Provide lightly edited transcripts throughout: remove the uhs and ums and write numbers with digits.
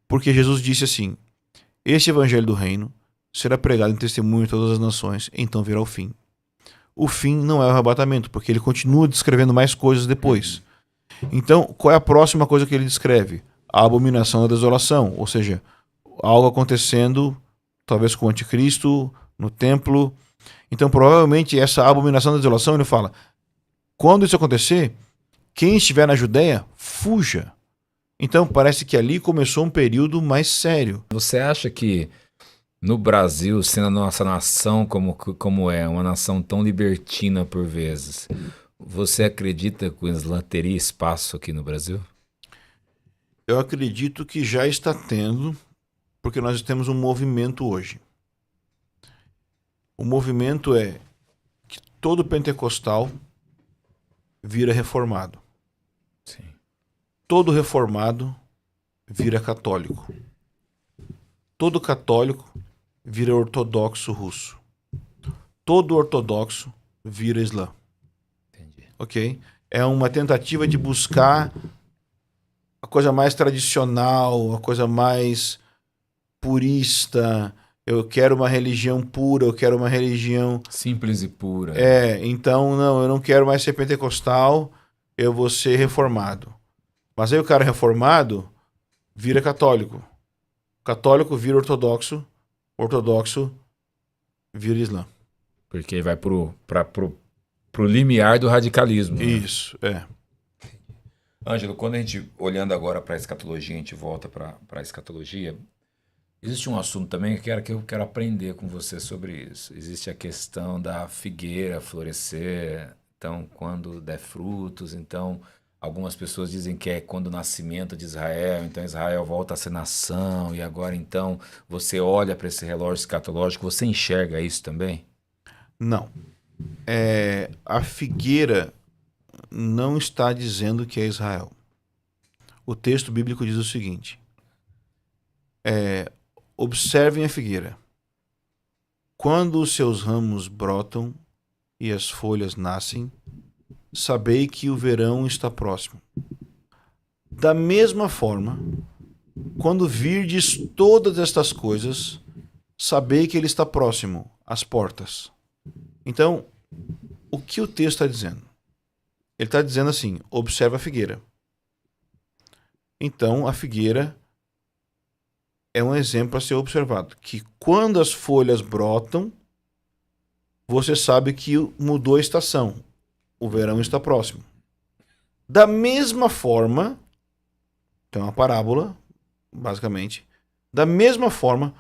Porque Jesus disse assim: este evangelho do reino será pregado em testemunho de todas as nações, então virá o fim. O fim não é o arrebatamento, porque ele continua descrevendo mais coisas depois. Então, qual é a próxima coisa que ele descreve? A abominação da desolação, ou seja, algo acontecendo, talvez com o anticristo, no templo. Então, provavelmente, essa abominação da desolação, ele fala, quando isso acontecer, quem estiver na Judéia, fuja. Então, parece que ali começou um período mais sério. Você acha que no Brasil, sendo a nossa nação como é, uma nação tão libertina por vezes, você acredita que o Islã teria espaço aqui no Brasil? Eu acredito que já está tendo, porque nós temos um movimento hoje. O movimento é que todo pentecostal vira reformado. Sim. Todo reformado vira católico. Todo católico vira ortodoxo russo. Todo ortodoxo vira islã. Entendi. Ok? É uma tentativa de buscar a coisa mais tradicional, a coisa mais purista. Eu quero uma religião pura, eu quero uma religião... Simples e pura. Então, não, eu não quero mais ser pentecostal, eu vou ser reformado. Mas aí o cara reformado vira católico. Católico vira ortodoxo, ortodoxo vira islã. Porque vai pro limiar do radicalismo. Né? Isso, Ângelo, quando a gente, olhando agora para a escatologia, a gente volta para a escatologia, existe um assunto também que eu quero aprender com você sobre isso. Existe a questão da figueira florescer, então, quando der frutos, então... Algumas pessoas dizem que é quando o nascimento de Israel, então Israel volta a ser nação, e agora então você olha para esse relógio escatológico, você enxerga isso também? Não. A figueira não está dizendo que é Israel. O texto bíblico diz o seguinte: observem a figueira. Quando os seus ramos brotam e as folhas nascem, sabei que o verão está próximo. Da mesma forma, quando virdes todas estas coisas, sabei que ele está próximo, às portas. Então, o que o texto está dizendo? Ele está dizendo assim, observa a figueira. Então, a figueira é um exemplo a ser observado, que quando as folhas brotam, você sabe que mudou a estação. O verão está próximo. Da mesma forma, tem uma parábola, basicamente. Da mesma forma,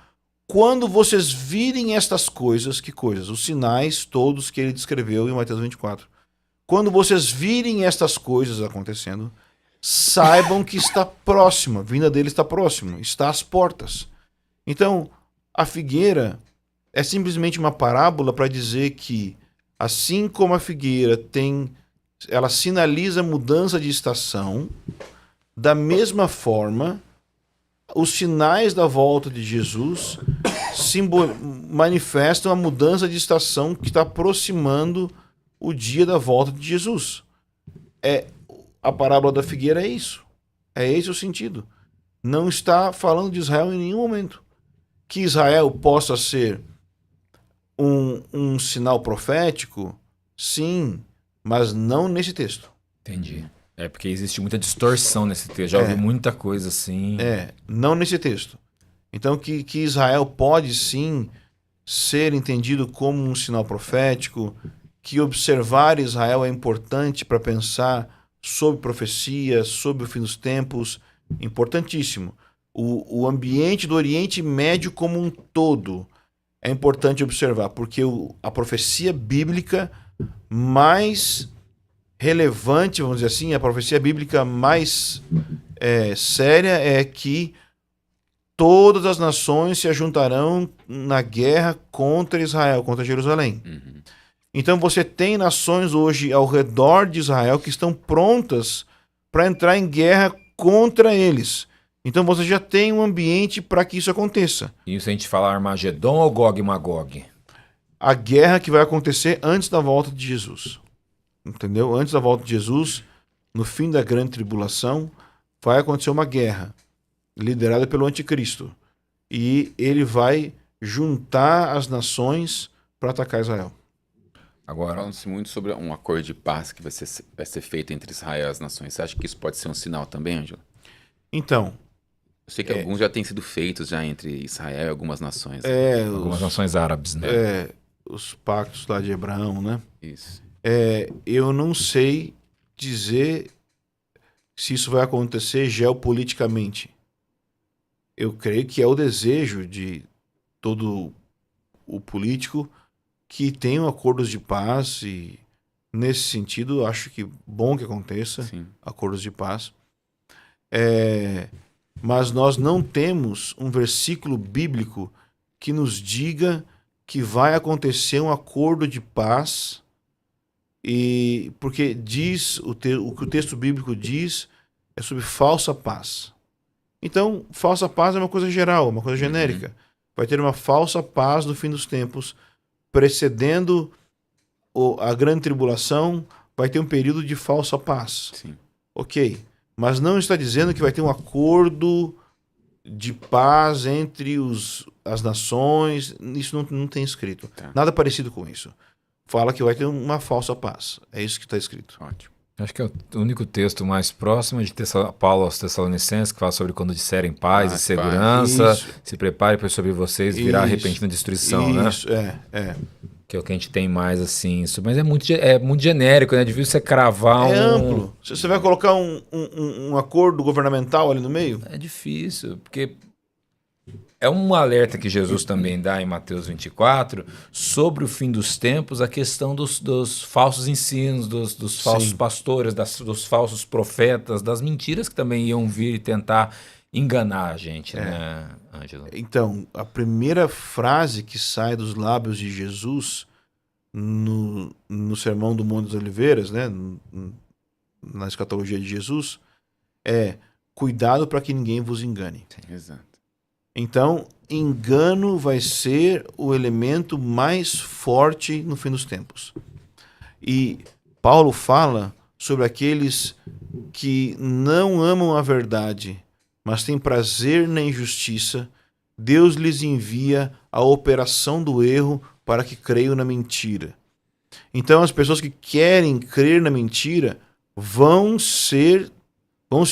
quando vocês virem estas coisas, que coisas? Os sinais todos que ele descreveu em Mateus 24. Quando vocês virem estas coisas acontecendo, saibam que está próxima, a vinda dele está próxima, está às portas. Então, a figueira é simplesmente uma parábola para dizer que assim como a figueira ela sinaliza mudança de estação, da mesma forma, os sinais da volta de Jesus manifestam a mudança de estação que está aproximando o dia da volta de Jesus. A parábola da figueira é isso. É esse o sentido. Não está falando de Israel em nenhum momento. Que Israel possa ser um sinal profético, sim, mas não nesse texto. Entendi. É porque existe muita distorção nesse texto. Já ouvi muita coisa assim. Não nesse texto. Então que Israel pode sim ser entendido como um sinal profético, que observar Israel é importante para pensar sobre profecia, sobre o fim dos tempos, importantíssimo. O ambiente do Oriente Médio como um todo é importante observar, porque a profecia bíblica mais relevante, vamos dizer assim, a profecia bíblica mais séria é que todas as nações se ajuntarão na guerra contra Israel, contra Jerusalém. Uhum. Então você tem nações hoje ao redor de Israel que estão prontas para entrar em guerra contra eles. Então você já tem um ambiente para que isso aconteça. Isso a gente fala Armagedon ou Gog e Magog? A guerra que vai acontecer antes da volta de Jesus. Entendeu? Antes da volta de Jesus, no fim da grande tribulação, vai acontecer uma guerra. liderada pelo anticristo. E ele vai juntar as nações para atacar Israel. Agora, Fala-se muito sobre um acordo de paz que vai ser feito entre Israel e as nações. Você acha que isso pode ser um sinal também, Ângelo? Então, Eu sei que alguns já têm sido feitos já entre Israel e algumas nações. algumas nações árabes, né? os pactos lá de Abraão, né? Isso. Eu não sei dizer se isso vai acontecer geopoliticamente. Eu creio que é o desejo de todo o político que tenham acordos de paz e, nesse sentido, acho que bom que aconteça Sim. acordos de paz. Mas nós não temos um versículo bíblico que nos diga que vai acontecer um acordo de paz, e porque diz o que o texto bíblico diz é sobre falsa paz. Então, falsa paz é uma coisa geral, uma coisa genérica. Vai ter uma falsa paz no fim dos tempos, precedendo a grande tribulação, vai ter um período de falsa paz. Sim. Ok, mas não está dizendo que vai ter um acordo de paz entre as nações. Isso não tem escrito. Tá. Nada parecido com isso. Fala que vai ter uma falsa paz. É isso que está escrito. Ótimo. Acho que é o único texto mais próximo de Paulo aos Tessalonicenses, que fala sobre quando disserem paz e Paz, segurança, Isso. se prepare, pois sobre vocês virá Isso. repentina destruição, né? Isso, é. Que é o que a gente tem mais, assim. Mas é muito genérico, né? Difícil você cravar É amplo. Você vai colocar um acordo governamental ali no meio? É difícil, porque é um alerta que Jesus também dá em Mateus 24 sobre o fim dos tempos, a questão dos falsos ensinos, dos falsos Sim. pastores, dos falsos profetas, das mentiras que também iam vir e tentar enganar a gente, né, Ângelo? Então, a primeira frase que sai dos lábios de Jesus no Sermão do Monte das Oliveiras, né, na escatologia de Jesus, é: cuidado para que ninguém vos engane. Exato. Então, engano vai ser o elemento mais forte no fim dos tempos. E Paulo fala sobre aqueles que não amam a verdade, mas têm prazer na injustiça. Deus lhes envia a operação do erro para que creiam na mentira. Então, as pessoas que querem crer na mentira vão se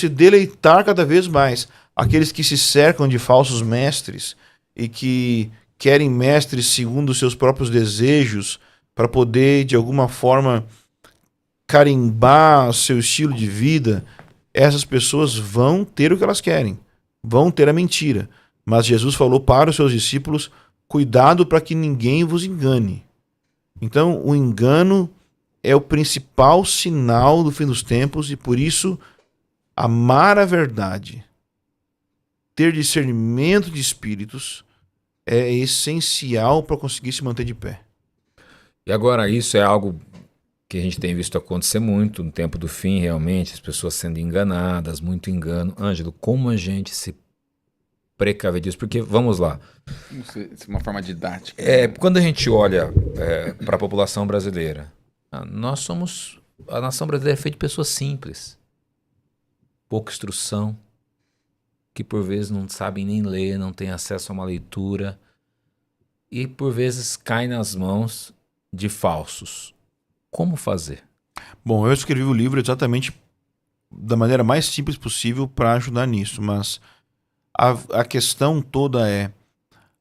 deleitar cada vez mais. Aqueles que se cercam de falsos mestres e que querem mestres segundo os seus próprios desejos para poder, de alguma forma, carimbar seu estilo de vida, essas pessoas vão ter o que elas querem, vão ter a mentira. Mas Jesus falou para os seus discípulos: cuidado para que ninguém vos engane. Então, o engano é o principal sinal do fim dos tempos, e por isso, amar a verdade, ter discernimento de espíritos, é essencial para conseguir se manter de pé. E agora, isso é algo que a gente tem visto acontecer muito no tempo do fim, realmente, as pessoas sendo enganadas, muito engano. Ângelo, como a gente se precaver disso? Porque, vamos lá, Isso é uma forma didática. quando a gente olha para a população brasileira, a nação brasileira é feita de pessoas simples, pouca instrução, que por vezes não sabem nem ler, não têm acesso a uma leitura e por vezes caem nas mãos de falsos. Como fazer? Bom, eu escrevi o livro exatamente da maneira mais simples possível para ajudar nisso, mas a questão toda é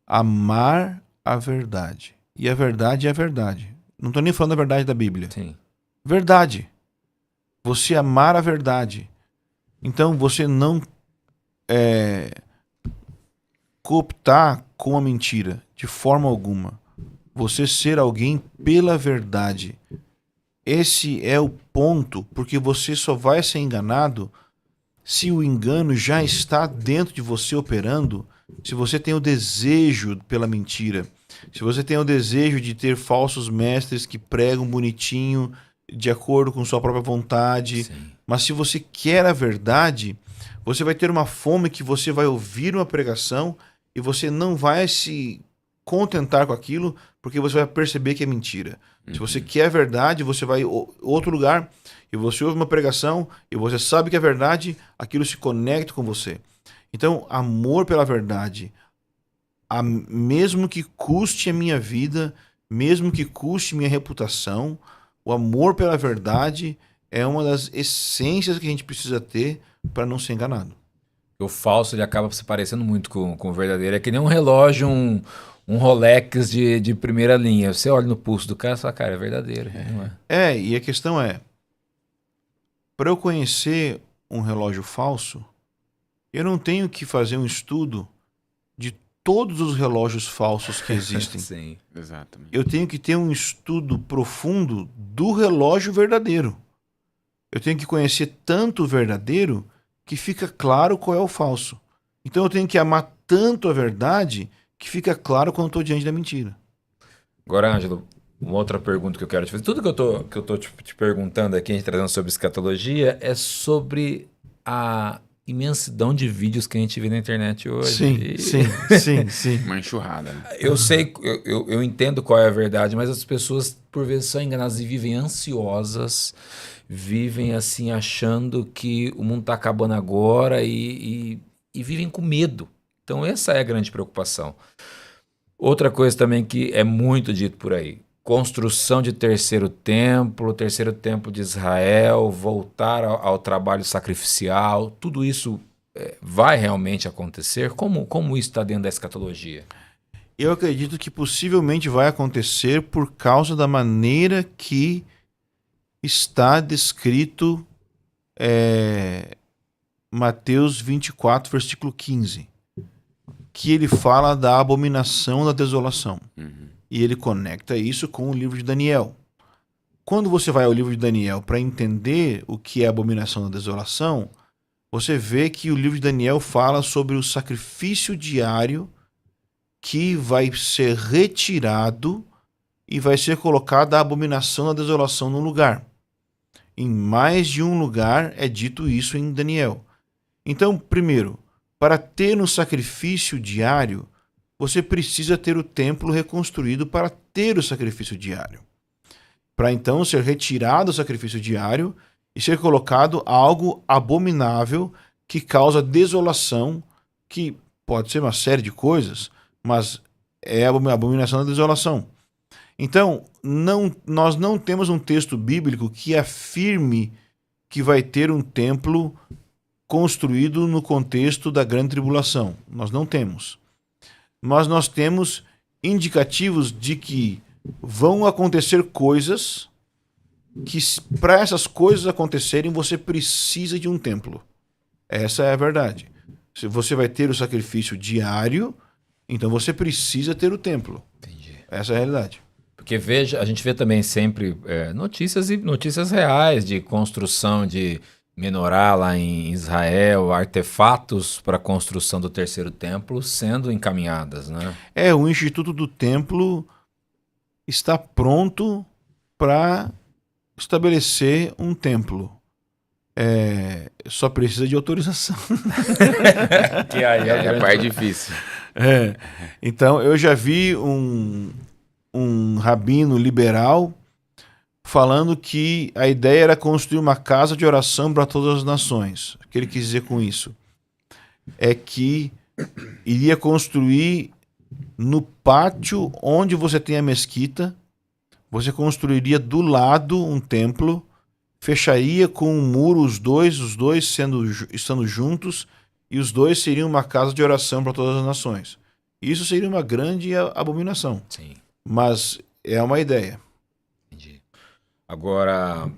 amar a verdade. E a verdade é a verdade. Não estou nem falando da verdade da Bíblia. Sim. Verdade. Você amar a verdade. Então você não cooptar com a mentira de forma alguma. Você ser alguém pela verdade. Esse é o ponto, porque você só vai ser enganado se o engano já está dentro de você operando, se você tem o desejo pela mentira, se você tem o desejo de ter falsos mestres que pregam bonitinho, de acordo com sua própria vontade. Sim. Mas se você quer a verdade, você vai ter uma fome que você vai ouvir uma pregação e você não vai se contentar com aquilo, porque você vai perceber que é mentira. Se você quer a verdade, você vai a outro lugar e você ouve uma pregação e você sabe que é verdade, aquilo se conecta com você. Então, amor pela verdade, mesmo que custe a minha vida, mesmo que custe minha reputação, o amor pela verdade é uma das essências que a gente precisa ter para não ser enganado. O falso ele acaba se parecendo muito com o verdadeiro. É que nem um relógio, um Rolex de primeira linha. Você olha no pulso do cara e fala, cara, é verdadeiro. Não é? E a questão é, para eu conhecer um relógio falso, eu não tenho que fazer um estudo de todos os relógios falsos que existem. Sim. Exatamente. Eu tenho que ter um estudo profundo do relógio verdadeiro. Eu tenho que conhecer tanto o verdadeiro que fica claro qual é o falso. Então eu tenho que amar tanto a verdade que fica claro quando eu estou diante da mentira. Agora, Ângelo, uma outra pergunta que eu quero te fazer. Tudo que eu tô te perguntando aqui, a gente trazendo sobre escatologia, é sobre a imensidão de vídeos que a gente vê na internet hoje. Sim. Uma enxurrada, né? Eu sei, eu entendo qual é a verdade, mas as pessoas, por vezes, são enganadas e vivem ansiosas, vivem assim, achando que o mundo está acabando agora e vivem com medo. Então, essa é a grande preocupação. Outra coisa também que é muito dito por aí, construção de terceiro templo de Israel, voltar ao trabalho sacrificial, tudo isso vai realmente acontecer? Como isso está dentro da escatologia? Eu acredito que possivelmente vai acontecer por causa da maneira que está descrito Mateus 24, versículo 15, que ele fala da abominação da desolação. E ele conecta isso com o livro de Daniel. Quando você vai ao livro de Daniel para entender o que é a abominação da desolação, você vê que o livro de Daniel fala sobre o sacrifício diário que vai ser retirado e vai ser colocada a abominação da desolação no lugar. Em mais de um lugar é dito isso em Daniel. Então, primeiro, para ter um sacrifício diário, você precisa ter o templo reconstruído para ter o sacrifício diário. Para então ser retirado o sacrifício diário e ser colocado algo abominável que causa desolação, que pode ser uma série de coisas, mas é a abominação da desolação. Então, nós não temos um texto bíblico que afirme que vai ter um templo construído no contexto da grande tribulação. Nós não temos. Mas nós temos indicativos de que vão acontecer coisas que, para essas coisas acontecerem, você precisa de um templo. Essa é a verdade. Se você vai ter o sacrifício diário, então você precisa ter o templo. Entendi. Essa é a realidade. Porque a gente vê também sempre notícias reais de construção de menorá lá em Israel, artefatos para a construção do terceiro templo sendo encaminhadas, né? O Instituto do Templo está pronto para estabelecer um templo. Só precisa de autorização. Que aí É a parte difícil. Então, eu já vi um rabino liberal falando que a ideia era construir uma casa de oração para todas as nações. O que ele quis dizer com isso é que iria construir no pátio onde você tem a mesquita, você construiria do lado um templo, fecharia com um muro os dois estando juntos, e os dois seriam uma casa de oração para todas as nações. Isso seria uma grande abominação. Sim. Mas é uma ideia. Entendi. Agora,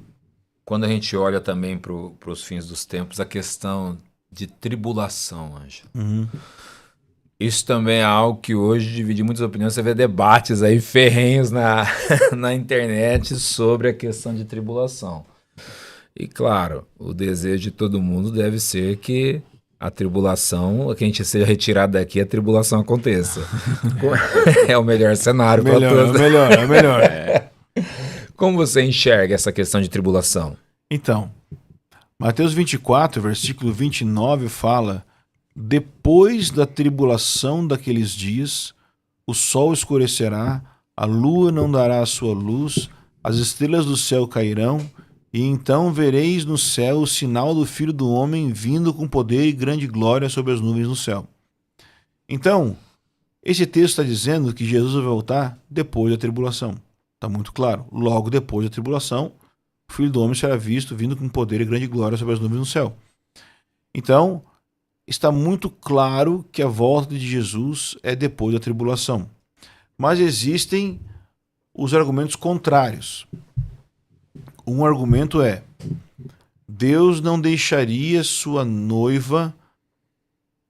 quando a gente olha também para os fins dos tempos, a questão de tribulação, Ângelo. Isso também é algo que hoje divide muitas opiniões. Você vê debates aí ferrenhos na internet sobre a questão de tribulação. E claro, o desejo de todo mundo deve ser que a tribulação, que a gente seja retirado daqui, a tribulação aconteça. É o melhor cenário para todos. É melhor. Como você enxerga essa questão de tribulação? Então, Mateus 24, versículo 29 fala: depois da tribulação daqueles dias, o sol escurecerá, a lua não dará a sua luz, as estrelas do céu cairão E então vereis no céu o sinal do Filho do Homem vindo com poder e grande glória sobre as nuvens no céu. Então, esse texto está dizendo que Jesus vai voltar depois da tribulação. Está muito claro. Logo depois da tribulação, o Filho do Homem será visto vindo com poder e grande glória sobre as nuvens no céu. Então, está muito claro que a volta de Jesus é depois da tribulação. Mas existem os argumentos contrários. Um argumento é: Deus não deixaria sua noiva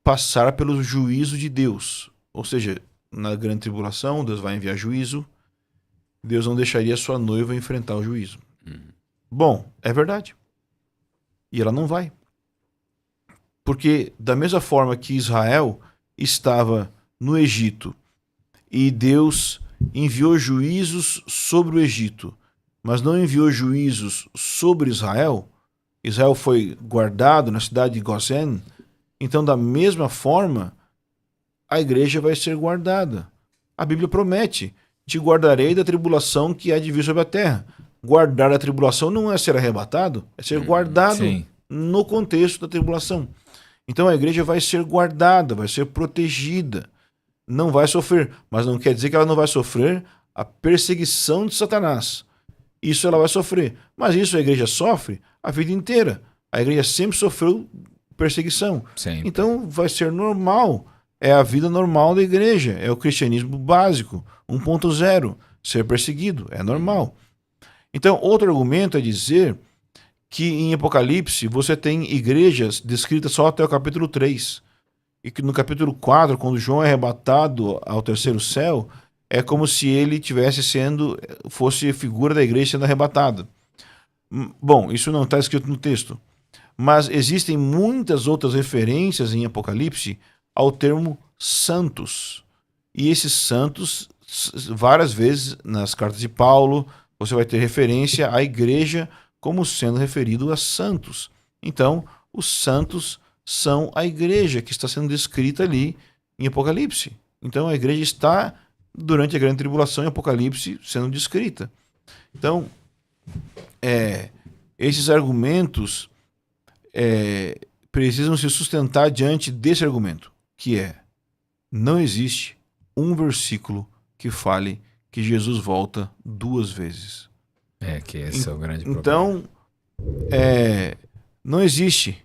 passar pelo juízo de Deus. Ou seja, na grande tribulação, Deus vai enviar juízo. Deus não deixaria sua noiva enfrentar o juízo. Bom, é verdade. E ela não vai. Porque da mesma forma que Israel estava no Egito e Deus enviou juízos sobre o Egito, mas não enviou juízos sobre Israel, Israel foi guardado na cidade de Gozém, então da mesma forma a igreja vai ser guardada. A Bíblia promete: te guardarei da tribulação que há de vir sobre a terra. Guardar a tribulação não é ser arrebatado, é ser guardado no contexto da tribulação. Então a igreja vai ser guardada, vai ser protegida, não vai sofrer, mas não quer dizer que ela não vai sofrer a perseguição de Satanás. Isso ela vai sofrer, mas isso a igreja sofre a vida inteira. A igreja sempre sofreu perseguição. Sempre. Então vai ser normal, é a vida normal da igreja, é o cristianismo básico, 1.0, ser perseguido, é normal. Então outro argumento é dizer que em Apocalipse você tem igrejas descritas só até o capítulo 3. E que no capítulo 4, quando João é arrebatado ao terceiro céu, é como se ele fosse figura da igreja sendo arrebatada. Bom, isso não está escrito no texto. Mas existem muitas outras referências em Apocalipse ao termo santos. E esses santos, várias vezes nas cartas de Paulo, você vai ter referência à igreja como sendo referido a santos. Então, os santos são a igreja que está sendo descrita ali em Apocalipse. Então, a igreja está, durante a grande tribulação em Apocalipse, sendo descrita. Então, esses argumentos precisam se sustentar diante desse argumento, que é: não existe um versículo que fale que Jesus volta 2 vezes. Que esse é o grande problema. Então, não existe.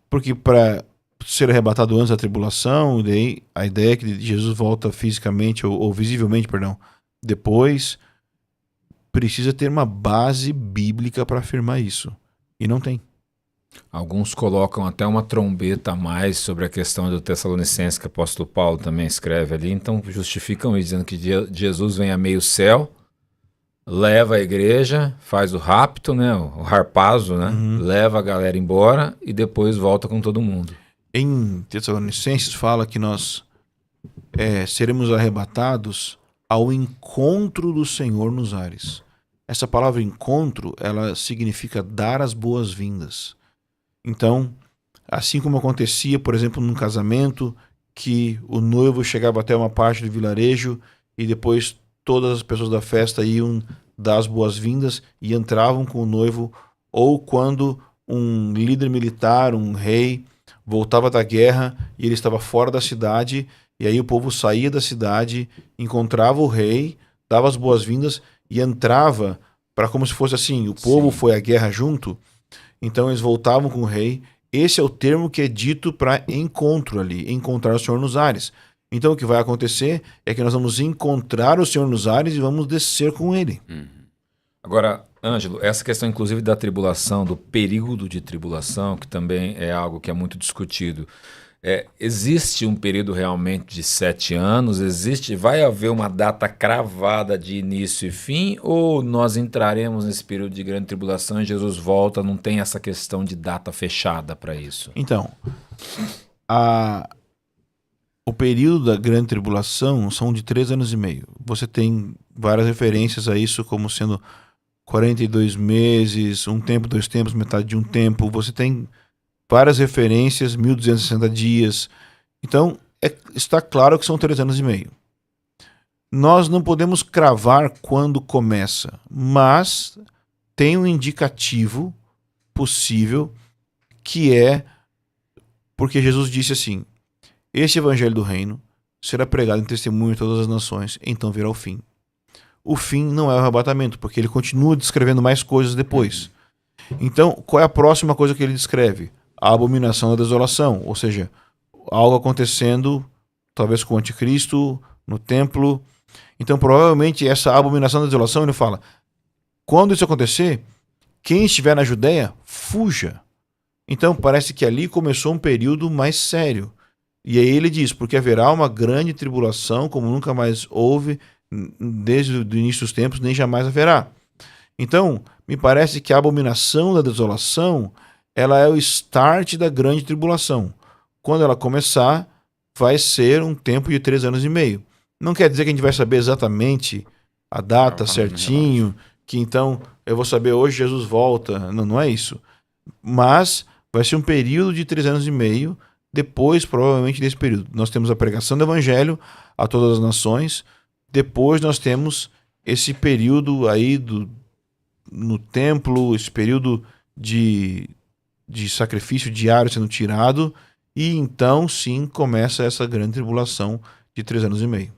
Porque para ser arrebatado antes da tribulação, daí a ideia é que Jesus volta fisicamente ou visivelmente, depois, precisa ter uma base bíblica para afirmar isso. E não tem. Alguns colocam até uma trombeta a mais sobre a questão do Tessalonicenses, que o apóstolo Paulo também escreve ali. Então justificam isso, dizendo que Jesus vem a meio céu, leva a igreja, faz o rapto, né, o harpazo, né, leva a galera embora e depois volta com todo mundo. Em Tessalonicenses fala que nós seremos arrebatados ao encontro do Senhor nos ares. Essa palavra encontro, ela significa dar as boas-vindas. Então, assim como acontecia, por exemplo, num casamento, que o noivo chegava até uma parte do vilarejo e depois todas as pessoas da festa iam dar as boas-vindas e entravam com o noivo, ou quando um líder militar, um rei, voltava da guerra e ele estava fora da cidade, e aí o povo saía da cidade, encontrava o rei, dava as boas-vindas e entrava para como se fosse assim, o povo foi à guerra junto, então eles voltavam com o rei. Esse é o termo que é dito para encontro ali, encontrar o Senhor nos ares. Então o que vai acontecer é que nós vamos encontrar o Senhor nos ares e vamos descer com ele. Agora, Ângelo, essa questão inclusive da tribulação, do período de tribulação, que também é algo que é muito discutido. Existe um período realmente de 7 anos? Vai haver uma data cravada de início e fim? Ou nós entraremos nesse período de grande tribulação e Jesus volta, não tem essa questão de data fechada para isso? Então, o período da grande tribulação são de 3 anos e meio. Você tem várias referências a isso como sendo 42 meses, um tempo, 2 tempos, metade de um tempo. Você tem várias referências, 1260 dias. Então, está claro que são 3 anos e meio. Nós não podemos cravar quando começa, mas tem um indicativo possível, que é porque Jesus disse assim: este evangelho do reino será pregado em testemunho em todas as nações, então virá o fim. O fim não é o arrebatamento, porque ele continua descrevendo mais coisas depois. Então, qual é a próxima coisa que ele descreve? A abominação da desolação, ou seja, algo acontecendo, talvez com o anticristo, no templo. Então, provavelmente, essa abominação da desolação, ele fala, quando isso acontecer, quem estiver na Judéia, fuja. Então, parece que ali começou um período mais sério. E aí ele diz, porque haverá uma grande tribulação, como nunca mais houve, desde o início dos tempos, nem jamais haverá. Então, me parece que a abominação da desolação, ela é o start da grande tribulação. Quando ela começar, vai ser um tempo de 3 anos e meio. Não quer dizer que a gente vai saber exatamente a data certinho, que então eu vou saber hoje Jesus volta. Não, não é isso. Mas vai ser um período de 3 anos e meio. Depois, provavelmente, desse período, nós temos a pregação do evangelho a todas as nações. Depois nós temos esse período aí no templo, esse período de sacrifício diário sendo tirado, e então sim começa essa grande tribulação de 3 anos e meio.